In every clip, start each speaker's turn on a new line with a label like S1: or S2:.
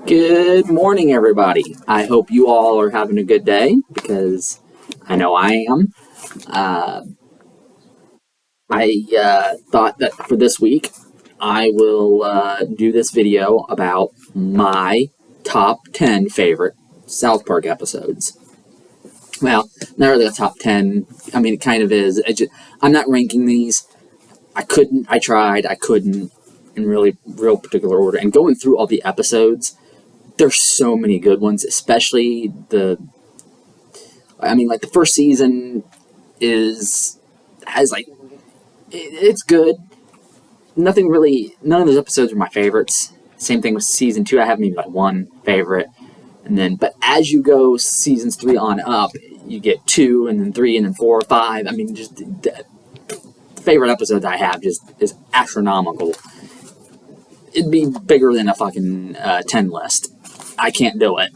S1: Good morning, everybody. I hope you all are having a good day, because I know I am. I thought that for this week, I will do this video about my top 10 favorite South Park episodes. Well, not really a top 10. I mean, it kind of is. I'm not ranking these. I tried, I couldn't in real particular order. And going through all the episodes, there's so many good ones, especially the first season it's good. None of those episodes are my favorites. Same thing with season 2, I have maybe one favorite. But as you go seasons 3 on up, you get 2, and then 3, and then 4, 5. I mean, just the favorite episodes I have just is astronomical. It'd be bigger than a fucking 10 list. I can't do it.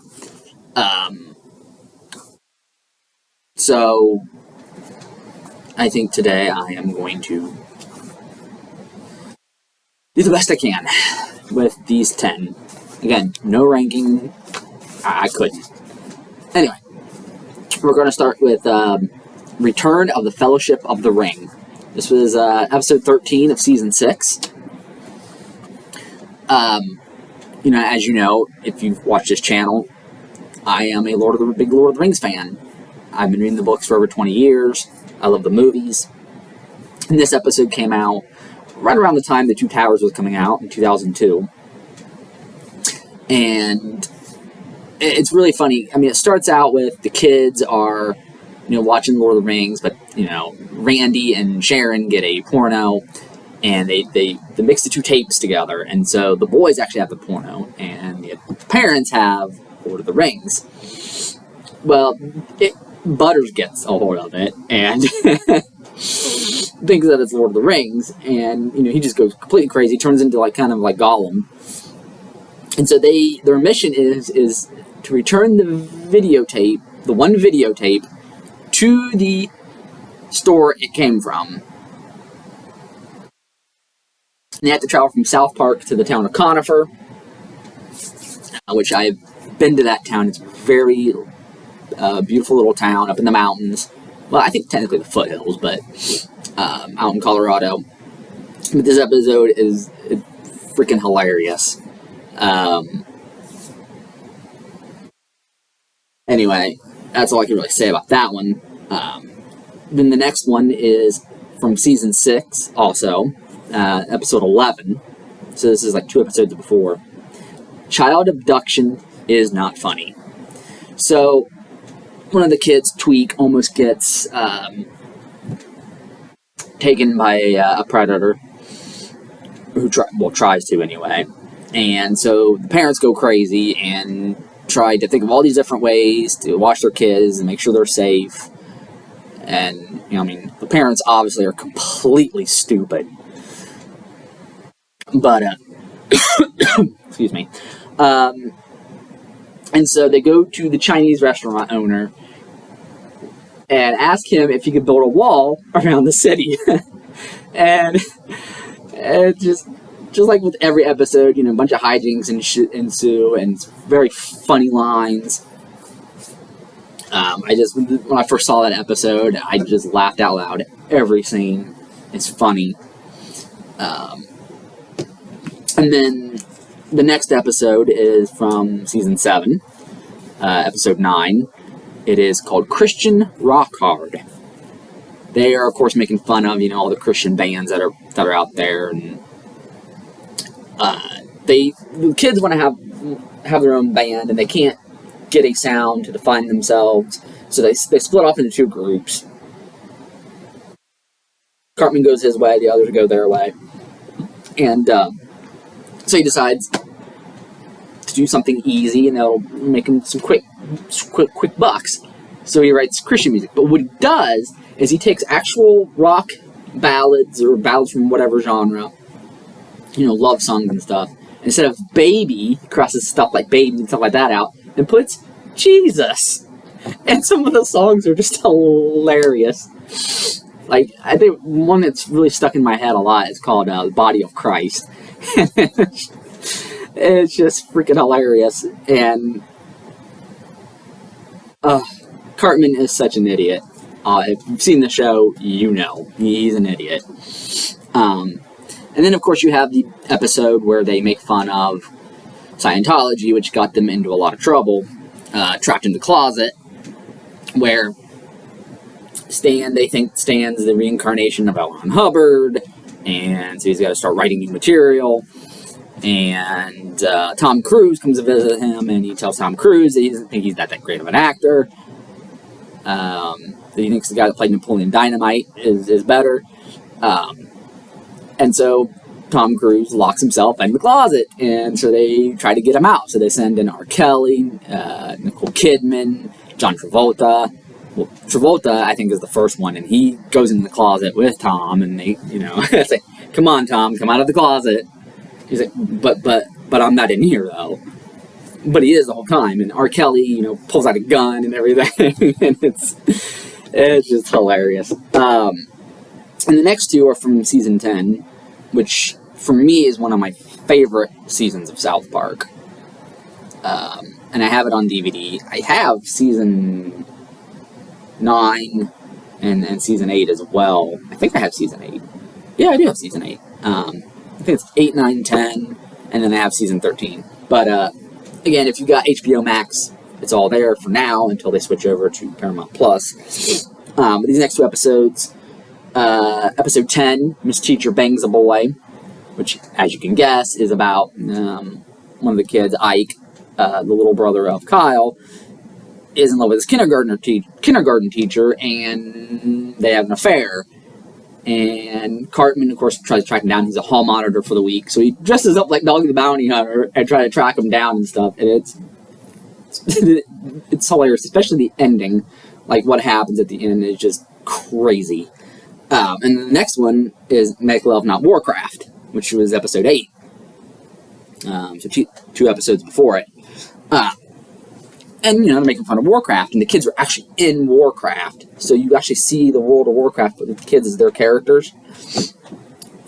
S1: So, I think today I am going to do the best I can with these 10. Again, no ranking. I couldn't. Anyway, we're going to start with Return of the Fellowship of the Ring. This was episode 13 of season 6. As you know, if you've watched this channel, I am a big Lord of the Rings fan. I've been reading the books for over 20 years. I love the movies. And this episode came out right around the time The Two Towers was coming out in 2002. And it's really funny. I mean, it starts out with the kids are, watching Lord of the Rings, but, Randy and Sharon get a porno, and they mix the two tapes together. And so the boys actually have the porno, and the parents have Lord of the Rings. Well, Butters gets a hold of it, and thinks that it's Lord of the Rings, and, he just goes completely crazy, turns into, kind of like Gollum. And so their mission is to return the videotape, the one videotape, to the store it came from. And they have to travel from South Park to the town of Conifer, which I've been to that town. It's a very beautiful little town up in the mountains. Well, I think technically the foothills, but out in Colorado. But this episode is freaking hilarious. Anyway, that's all I can really say about that one. Then the next one is from season 6, also, episode 11. So this is 2 episodes before. Child abduction is not funny. So, one of the kids, Tweak, almost gets taken by a predator, who tries to anyway. And so the parents go crazy and try to think of all these different ways to watch their kids and make sure they're safe. And, the parents obviously are completely stupid. But, excuse me. And so they go to the Chinese restaurant owner and ask him if he could build a wall around the city. And just like with every episode, a bunch of hijinks and shit ensue, and very funny lines. When I first saw that episode, I just laughed out loud. Every scene is funny. And then the next episode is from season 7, episode 9. It is called Christian Rock Hard. They are, of course, making fun of, all the Christian bands that are out there, and the kids want to have their own band, and they can't get a sound to define themselves, so they split off into 2 groups. Cartman goes his way, the others go their way, and so he decides to do something easy, and they'll make him some quick bucks. So he writes Christian music. But what he does is he takes actual rock ballads, or ballads from whatever genre, love songs and stuff. And instead of baby, he crosses stuff like baby and stuff like that out, and puts Jesus. And some of the songs are just hilarious. I think one that's really stuck in my head a lot is called The Body of Christ. It's just freaking hilarious. And Cartman is such an idiot. If you've seen the show, you know he's an idiot. And then, of course, you have the episode where they make fun of Scientology, which got them into a lot of trouble. Trapped in the Closet, where they think Stan's the reincarnation of L. Ron Hubbard, and so he's got to start writing new material. And Tom Cruise comes to visit him, and he tells Tom Cruise that he doesn't think he's that great of an actor. That he thinks the guy that played Napoleon Dynamite is better. And so Tom Cruise locks himself in the closet, and so they try to get him out. So they send in R. Kelly, Nicole Kidman, John Travolta. Well, Travolta, I think, is the first one, and he goes in the closet with Tom, and they, say, "Come on, Tom, come out of the closet." He's like, "But I'm not in here, though." But he is the whole time, and R. Kelly, pulls out a gun and everything, and it's just hilarious. And the next two are from season 10, which for me is one of my favorite seasons of South Park. And I have it on DVD. I have season 9 and season 8 as well. I think I have season 8. Yeah, I do have season 8. I think it's 8, 9, 10, and then I have season 13. But again, if you got HBO Max, it's all there for now until they switch over to Paramount Plus. But these next two episodes, episode 10, Miss Teacher Bangs a Boy, which, as you can guess, is about one of the kids, Ike, the little brother of Kyle, is in love with his kindergarten teacher, and they have an affair. And Cartman, of course, tries to track him down. He's a hall monitor for the week, so he dresses up like Dog the Bounty Hunter and tries to track him down and stuff. And it's hilarious, especially the ending. Like, what happens at the end is just crazy. And the next one is Make Love Not Warcraft, which was episode 8. So two episodes before it. And, they're making fun of Warcraft, and the kids are actually in Warcraft. So you actually see the World of Warcraft with the kids as their characters.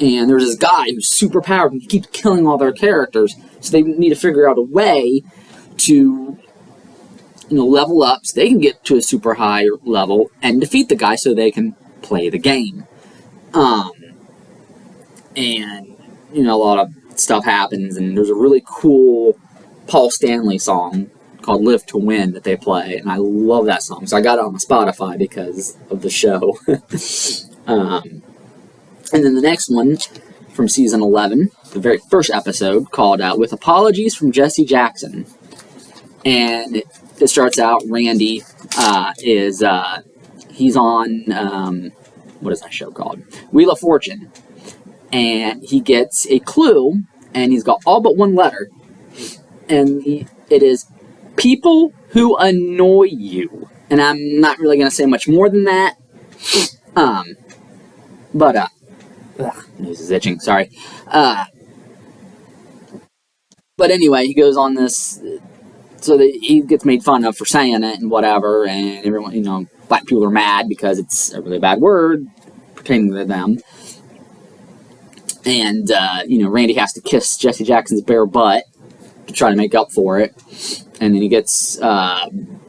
S1: And there's this guy who's super powerful, and he keeps killing all their characters. So they need to figure out a way to, level up so they can get to a super high level and defeat the guy so they can play the game. And, a lot of stuff happens, and there's a really cool Paul Stanley song called Live to Win that they play, and I love that song. So I got it on my Spotify because of the show. And then the next one from season 11, the very first episode, called With Apologies from Jesse Jackson. And it starts out, Randy he's on, what is that show called? Wheel of Fortune. And he gets a clue, and he's got all but one letter. And it is people who annoy you. And I'm not really going to say much more than that. Nose is itching, sorry. But anyway, he goes on this, so that he gets made fun of for saying it and whatever, and everyone, black people are mad because it's a really bad word pertaining to them. And, Randy has to kiss Jesse Jackson's bare butt to try to make up for it. And then he gets in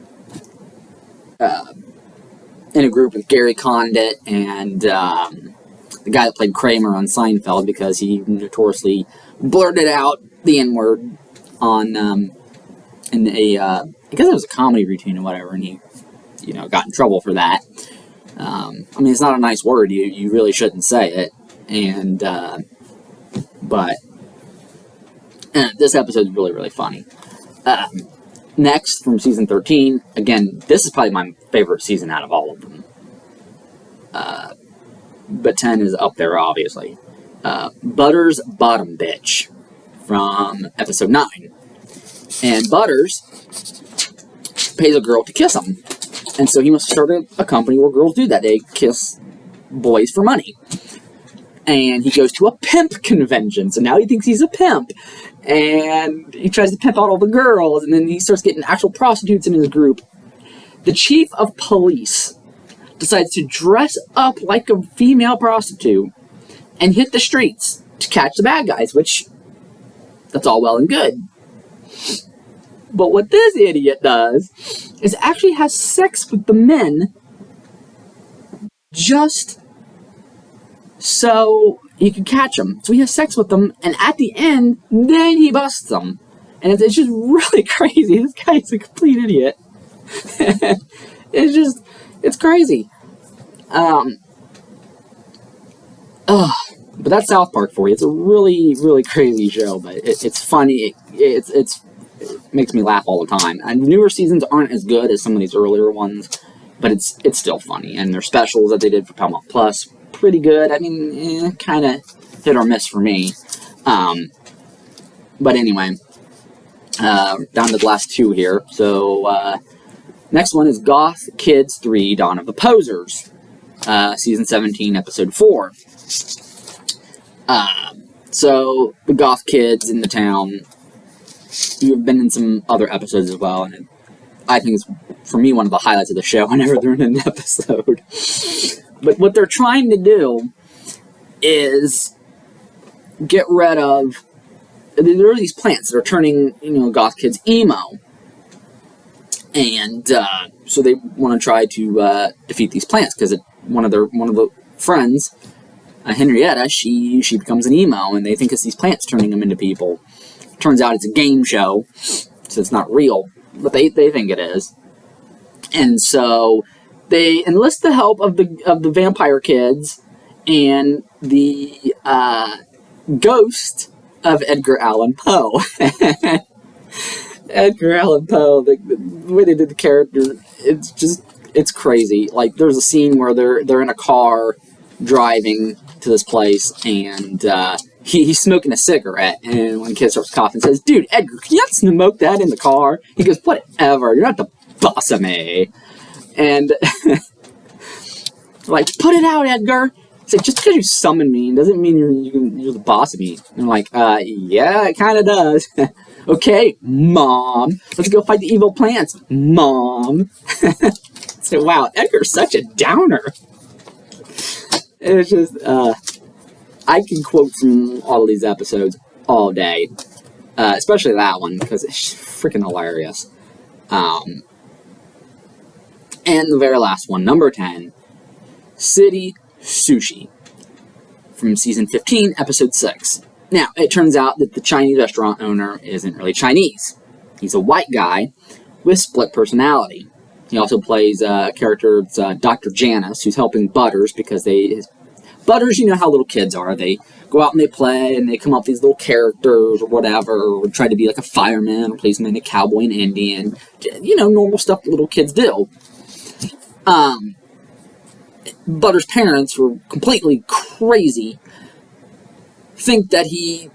S1: a group with Gary Condit and the guy that played Kramer on Seinfeld, because he notoriously blurted out the N-word on in a I guess it was a comedy routine or whatever, and he got in trouble for that. It's not a nice word. You really shouldn't say it. And but this episode is really, really funny. Next, from season 13, again, this is probably my favorite season out of all of them. But 10 is up there, obviously. Butters' Bottom Bitch from episode 9. And Butters pays a girl to kiss him. And so he wants to start a company where girls do that. They kiss boys for money. And he goes to a pimp convention. So now he thinks he's a pimp. And he tries to pimp out all the girls. And then he starts getting actual prostitutes in his group. The chief of police decides to dress up like a female prostitute and hit the streets to catch the bad guys, which That's all well and good. But what this idiot does is actually has sex with the men just so he can catch them. So he has sex with them, and at the end, then he busts them. And it's just really crazy. This guy's a complete idiot. It's crazy. But that's South Park for you. It's a really, really crazy show, but it's funny. It makes me laugh all the time. And newer seasons aren't as good as some of these earlier ones, but it's still funny. And their specials that they did for Paramount Plus, pretty good. I mean, kind of hit or miss for me. But anyway, down to the last two here. So, next one is Goth Kids 3 Dawn of the Posers, Season 17, Episode 4. So, the Goth Kids in the town, you've been in some other episodes as well, and I think it's, for me, one of the highlights of the show whenever they're in an episode. But what they're trying to do is get rid of, there are these plants that are turning, Goth Kids emo. And so they want to try to defeat these plants, because one of the friends, Henrietta, she becomes an emo, and they think it's these plants turning them into people. Turns out it's a game show, so it's not real, but they think it is. And so they enlist the help of the vampire kids and the ghost of Edgar Allan Poe. Edgar Allan Poe, the way they did the character, it's crazy. Like, there's a scene where they're in a car driving to this place, and he's smoking a cigarette, and when the kid starts coughing, says, "Dude, Edgar, can you not smoke that in the car?" He goes, "Whatever, you're not the boss of me." And like, "Put it out, Edgar." It's like, just because you summon me doesn't mean you're the boss of me. And I'm like, yeah, it kind of does. Okay, Mom, let's go fight the evil plants, Mom. So, wow, Edgar's such a downer. It's just, I can quote from all of these episodes all day, especially that one, because it's freaking hilarious. And the very last one, number 10, City Sushi, from Season 15, Episode 6. Now, it turns out that the Chinese restaurant owner isn't really Chinese. He's a white guy with split personality. He also plays a character, it's, Dr. Janice, who's helping Butters, because Butters, you know how little kids are. They go out and they play, and they come up with these little characters or whatever, or try to be like a fireman, or policeman, a cowboy, an Indian. Normal stuff that little kids do. Butters' parents were completely crazy, think that he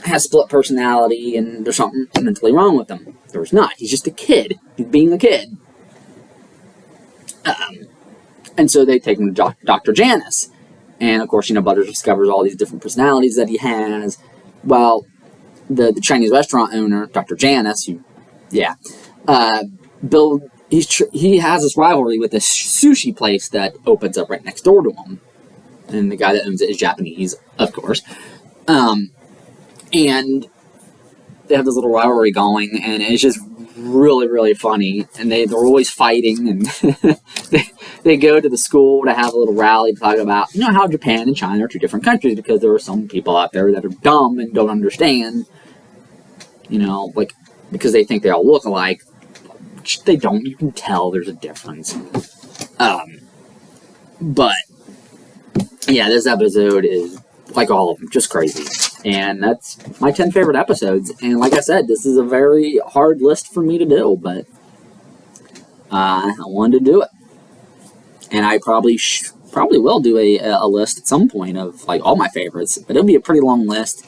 S1: has split personality and there's something mentally wrong with him. There's not. He's just a kid. He's being a kid. And so they take him to Dr. Janice. And, of course, Butters discovers all these different personalities that he has. Well, the Chinese restaurant owner, Dr. Janice, he has this rivalry with this sushi place that opens up right next door to him. And the guy that owns it is Japanese, of course. And they have this little rivalry going, and it's just really, really funny. And they're always fighting, and they go to the school to have a little rally to talk about, how Japan and China are two different countries, because there are some people out there that are dumb and don't understand, because they think they all look alike. They don't. You can tell there's a difference. But, yeah, this episode is, like all of them, just crazy. And that's my 10 favorite episodes. And like I said, this is a very hard list for me to do, but I wanted to do it. And I probably will do a list at some point of, like, all my favorites. But it'll be a pretty long list.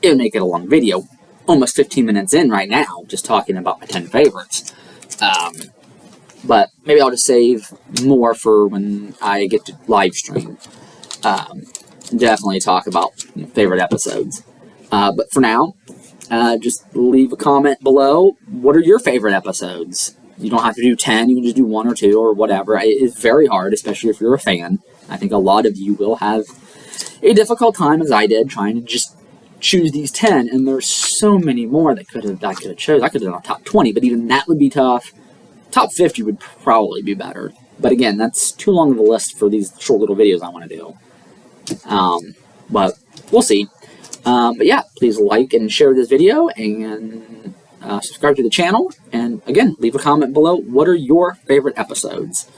S1: It'll make it a long video. Almost 15 minutes in right now, just talking about my 10 favorites. But maybe I'll just save more for when I get to live stream. Definitely talk about favorite episodes. But for now, just leave a comment below. What are your favorite episodes? You don't have to do 10. You can just do 1 or 2 or whatever. It's very hard, especially if you're a fan. I think a lot of you will have a difficult time, as I did, trying to just choose these 10, and there's so many more that I could have chose. I could have done a top 20, but even that would be tough. Top 50 would probably be better. But again, that's too long of a list for these short little videos I want to do. But we'll see. But yeah, please like and share this video, and subscribe to the channel. And again, leave a comment below. What are your favorite episodes?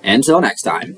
S1: Until next time.